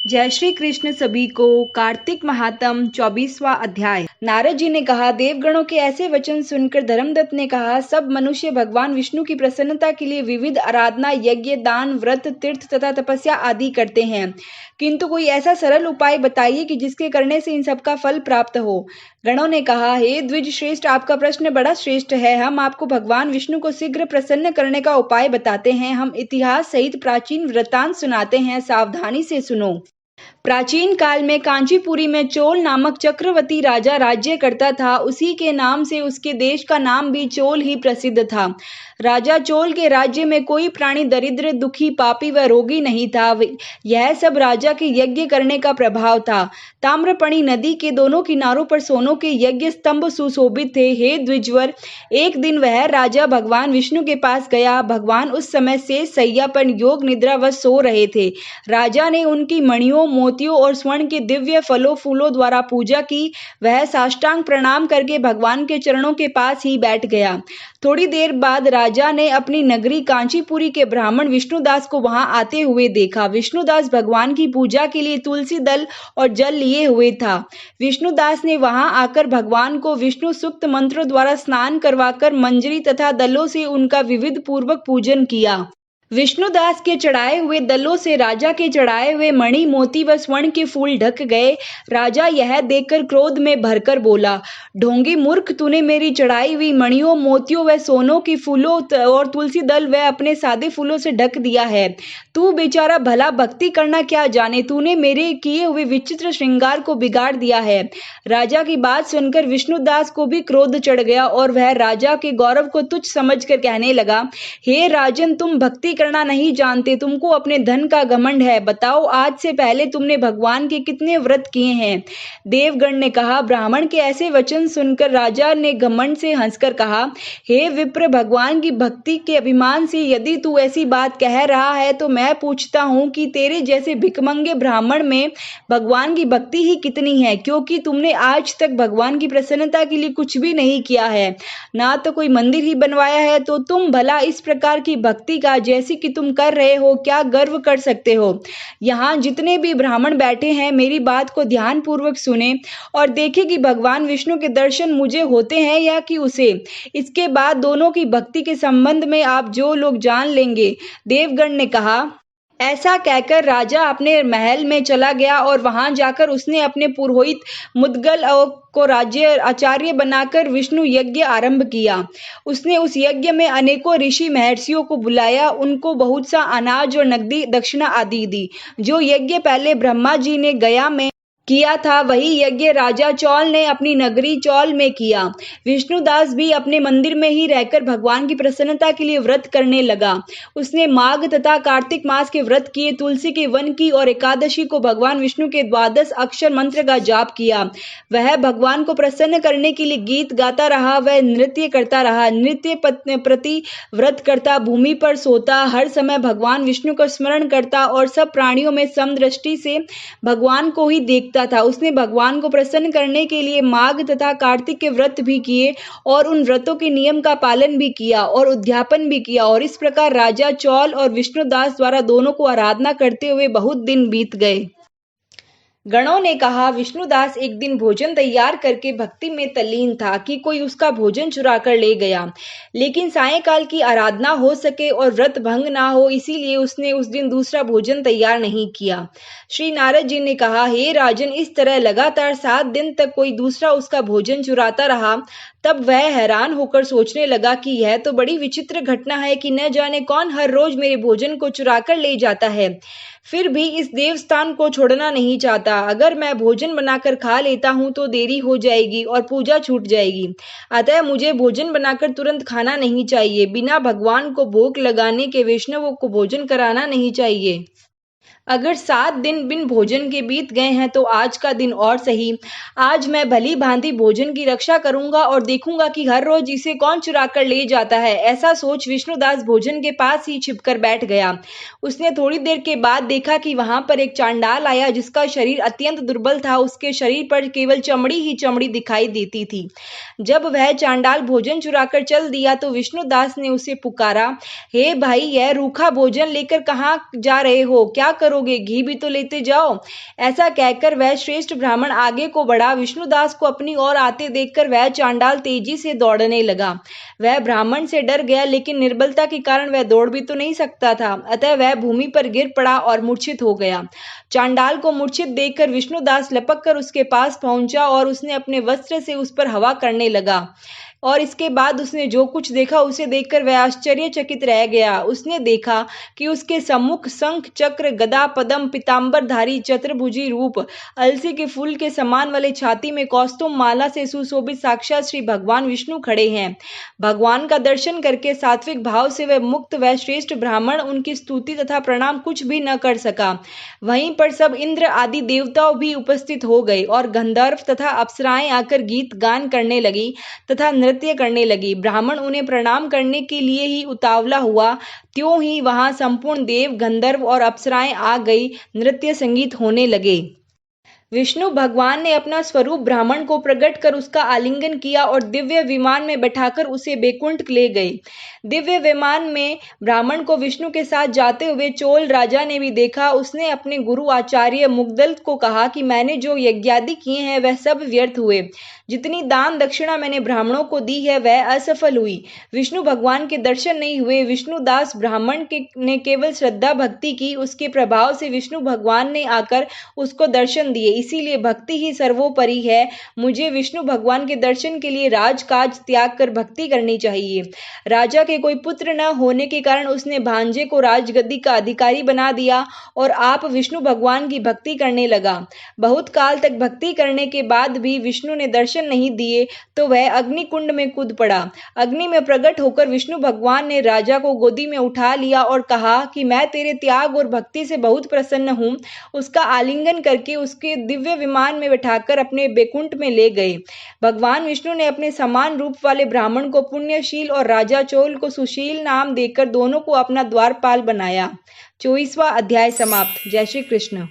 जय श्री कृष्ण सभी को। कार्तिक महात्म 24वां अध्याय। नारद जी ने कहा, देवगणों के ऐसे वचन सुनकर धर्मदत्त ने कहा, सब मनुष्य भगवान विष्णु की प्रसन्नता के लिए विविध आराधना, यज्ञ, दान, व्रत, तीर्थ तथा तपस्या आदि करते हैं, किंतु कोई ऐसा सरल उपाय बताइए कि जिसके करने से इन सबका फल प्राप्त हो। गणों ने कहा, हे द्विज श्रेष्ठ, आपका प्रश्न बड़ा श्रेष्ठ है। हम आपको भगवान विष्णु को शीघ्र प्रसन्न करने का उपाय बताते हैं। हम इतिहास सहित प्राचीन वृत्तांत सुनाते हैं, सावधानी से सुनो। प्राचीन काल में कांचीपुरी में चोल नामक चक्रवर्ती राजा राज्य करता था। उसी के नाम से उसके देश का नाम भी चोल ही प्रसिद्ध था। राजा चोल के राज्य में कोई प्राणी दरिद्र, दुखी, पापी व रोगी नहीं था। यह सब राजा के यज्ञ करने का प्रभाव था। ताम्रपर्णी नदी के दोनों किनारों पर सोनों के यज्ञ स्तंभ सुशोभित थे। हे द्विजवर, एक दिन वह राजा भगवान विष्णु के पास गया। भगवान उस समय से शैया पर योग निद्रा व सो रहे थे। राजा ने उनकी मणियों, मोतियों और स्वर्ण के दिव्य फलों फूलों द्वारा पूजा की। वह साष्टांग प्रणाम करके भगवान के चरणों के पास ही बैठ गया। थोड़ी देर बाद राजा ने अपनी नगरी कांचीपुरी के ब्राह्मण विष्णुदास को वहां आते हुए देखा। विष्णुदास भगवान की पूजा के लिए तुलसी दल और जल लिए हुए था। विष्णुदास ने वहां आकर भगवान को विष्णु सूक्त मंत्रों द्वारा स्नान करवाकर मंजरी तथा दलों से उनका विविध पूर्वक पूजन किया। विष्णुदास के चढ़ाए हुए दलों से राजा के चढ़ाए हुए मणि, मोती व स्वर्ण के फूल ढक गए। राजा यह देखकर क्रोध में भरकर बोला, ढोंगी मूर्ख, तूने मेरी चढ़ाई हुई मणियों, मोतियों व सोनों की फूलों और तुलसी दल व अपने सादे फूलों से ढक दिया है। तू बेचारा भला भक्ति करना क्या जाने, तूने मेरे किए हुए विचित्र श्रृंगार को बिगाड़ दिया है। राजा की बात सुनकर विष्णुदास को भी क्रोध चढ़ गया और वह राजा के गौरव को तुच्छ समझकर कहने लगा, हे राजन, तुम भक्ति करना नहीं जानते, तुमको अपने धन का घमंड है। बताओ, आज से पहले तुमने भगवान के कितने व्रत किए हैं? देवगण ने कहा, ब्राह्मण के ऐसे वचन सुनकर राजा ने घमंड से हंसकर कहा, हे विप्र, भगवान की भक्ति के अभिमान से यदि तू ऐसी बात कह रहा है तो मैं पूछता हूं कि तेरे जैसे भिखमंगे ब्राह्मण में भगवान की भक्ति ही कितनी है, क्योंकि तुमने आज तक भगवान की प्रसन्नता के लिए कुछ भी नहीं किया है, ना तो कोई मंदिर ही बनवाया है। तो तुम भला इस प्रकार की भक्ति का जैसे कि तुम कर रहे हो क्या गर्व कर सकते हो? यहाँ जितने भी ब्राह्मण बैठे हैं, मेरी बात को ध्यान पूर्वक सुने और देखें कि भगवान विष्णु के दर्शन मुझे होते हैं या कि उसे। इसके बाद दोनों की भक्ति के संबंध में आप जो लोग जान लेंगे। देवगण ने कहा। ऐसा कहकर राजा अपने महल में चला गया और वहां जाकर उसने अपने पुरोहित मुद्गल को राज्य आचार्य बनाकर विष्णु यज्ञ आरंभ किया। उसने उस यज्ञ में अनेकों ऋषि महर्षियों को बुलाया, उनको बहुत सा अनाज और नकदी दक्षिणा आदि दी। जो यज्ञ पहले ब्रह्मा जी ने गया में किया था, वही यज्ञ राजा चौल ने अपनी नगरी चौल में किया। विष्णुदास भी अपने मंदिर में ही रहकर भगवान की प्रसन्नता के लिए व्रत करने लगा। उसने माघ तथा कार्तिक मास के व्रत किए, तुलसी के वन की और एकादशी को भगवान विष्णु के 12 अक्षर मंत्र का जाप किया। वह भगवान को प्रसन्न करने के लिए गीत गाता रहा, वह नृत्य करता रहा, नृत्य प्रति व्रत करता, भूमि पर सोता, हर समय भगवान विष्णु का स्मरण करता और सब प्राणियों में समदृष्टि से भगवान को ही देखता था। उसने भगवान को प्रसन्न करने के लिए माघ तथा कार्तिक के व्रत भी किए और उन व्रतों के नियम का पालन भी किया और उद्यापन भी किया। और इस प्रकार राजा चौल और विष्णुदास द्वारा दोनों को आराधना करते हुए बहुत दिन बीत गए। गणों ने कहा, विष्णुदास एक दिन भोजन तैयार करके भक्ति में तल्लीन था कि कोई उसका भोजन चुरा कर ले गया। लेकिन सायंकाल की आराधना हो सके और व्रत भंग ना हो, इसीलिए उसने उस दिन दूसरा भोजन तैयार नहीं किया। श्री नारद जी ने कहा, हे राजन, इस तरह लगातार 7 दिन तक कोई दूसरा उसका भोजन चुराता रहा। तब वह हैरान होकर सोचने लगा कि यह तो बड़ी विचित्र घटना है कि न जाने कौन हर रोज मेरे भोजन को चुरा कर ले जाता है, फिर भी इस देवस्थान को छोड़ना नहीं चाहता। अगर मैं भोजन बनाकर खा लेता हूँ तो देरी हो जाएगी और पूजा छूट जाएगी। अतः मुझे भोजन बनाकर तुरंत खाना नहीं चाहिए। बिना भगवान को भोग लगाने के वैष्णवों को भोजन कराना नहीं चाहिए। अगर 7 दिन बिन भोजन के बीत गए हैं तो आज का दिन और सही। आज मैं भली भांति भोजन की रक्षा करूंगा और देखूंगा कि हर रोज इसे कौन चुरा कर ले जाता है। ऐसा सोच विष्णुदास भोजन के पास ही छिपकर बैठ गया। उसने थोड़ी देर के बाद देखा कि वहां पर एक चांडाल आया जिसका शरीर अत्यंत दुर्बल था। उसके शरीर पर केवल चमड़ी ही चमड़ी दिखाई देती थी। जब वह चांडाल भोजन चुरा कर चल दिया तो विष्णुदास ने उसे पुकारा, हे भाई, यह रूखा भोजन लेकर कहाँ जा रहे हो? क्या करोगे, घी भी तो लेते जाओ। ऐसा कहकर वह श्रेष्ठ ब्राह्मण आगे को बढ़ा। विष्णुदास को अपनी ओर आते देखकर वह चांडाल तेजी से दौड़ने लगा। वह ब्राह्मण से डर गया, लेकिन निर्बलता के कारण वह दौड़ भी तो नहीं सकता था, अतः वह भूमि पर गिर पड़ा और मूर्छित हो गया। चांडाल को मूर्छित देखकर विष्णुदास लपक कर उसके पास पहुंचा और उसने अपने वस्त्र से उस पर हवा करने लगा। और इसके बाद उसने जो कुछ देखा उसे देखकर वह आश्चर्यचकित रह गया। उसने देखा कि उसके सम्मुख शंख, चक्र, गदा, पद्म, पीतांबरधारी, चतुर्भुजी रूप, अलसी के फूल के समान वाले छाती में कौस्तुभ माला से सुशोभित साक्षात श्री भगवान विष्णु खड़े हैं। भगवान का दर्शन करके सात्विक भाव से वह मुक्त व श्रेष्ठ ब्राह्मण उनकी स्तुति तथा प्रणाम कुछ भी न कर सका। वहीं पर सब इंद्र आदि देवताओं भी उपस्थित हो गए और गंधर्व तथा अप्सराएं आकर गीत गान करने लगी तथा नृत्य करने लगी। ब्राह्मण उन्हें प्रणाम करने के लिए ही उतावला हुआ, त्यों ही वहां संपूर्ण देव, गंधर्व और अप्सराएं आ गई। नृत्य संगीत होने लगे। विष्णु भगवान ने अपना स्वरूप ब्राह्मण को प्रकट कर उसका आलिंगन किया और दिव्य विमान में बैठाकर उसे बैकुंठ ले गए। दिव्य विमान में ब्राह्मण को विष्णु के साथ जाते हुए चोल राजा ने भी देखा। उसने अपने गुरु आचार्य मुग्दल को कहा कि मैंने जो यज्ञादि किए हैं वह सब व्यर्थ हुए। जितनी दान दक्षिणा मैंने ब्राह्मणों को दी है वह असफल हुई। विष्णु भगवान के दर्शन नहीं हुए। विष्णुदास ब्राह्मण ने केवल श्रद्धा भक्ति की, उसके प्रभाव से विष्णु भगवान ने आकर उसको दर्शन दिए। इसीलिए भक्ति ही सर्वोपरि है। मुझे विष्णु भगवान के दर्शन के लिए राजकाज त्याग कर भक्ति करनी चाहिए। राजा के कोई पुत्र न होने के कारण उसने भांजे को राजगद्दी का अधिकारी बना दिया और आप विष्णु भगवान की भक्ति करने लगा। बहुत काल तक भक्ति करने के बाद भी विष्णु ने दर्शन नहीं दिए तो वह अग्नि कुंड में कूद पड़ा। अग्नि में प्रकट होकर विष्णु भगवान ने राजा को गोदी में उठा लिया और कहा कि मैं तेरे त्याग और भक्ति से बहुत प्रसन्न हूँ। उसका आलिंगन करके उसके दिव्य विमान में बैठाकर अपने बैकुंठ में ले गए। भगवान विष्णु ने अपने समान रूप वाले ब्राह्मण को पुण्यशील और राजा चोल को सुशील नाम देकर दोनों को अपना द्वारपाल बनाया। 24वां अध्याय समाप्त। जय श्री कृष्ण।